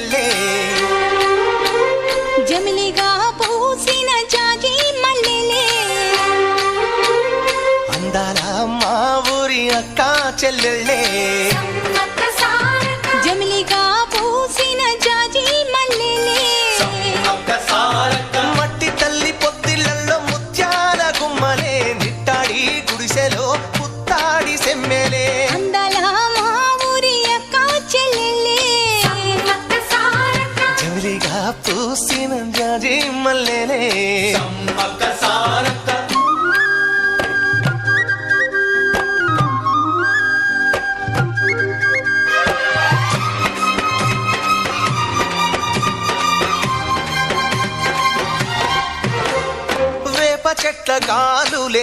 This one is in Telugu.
చెల్లెల్లే జమిలిగా పూసిన జాజి మల్లెలే అందాల మా ఊరి అక్క చెల్లెల్లే జమిలిగా పూసిన జాజి మల్లెలే మట్టి తల్లి పొత్తిళ్లలో ముత్యాల గుమ్మలే నిట్టాడి గుడిసెలో పుత్తాడి సెమ్మెలే అందాల మా ఊరి అక్క చెల్లెలే జమిలిగా పూసిన జాజి మల్లెలే చెట్ల కాలులే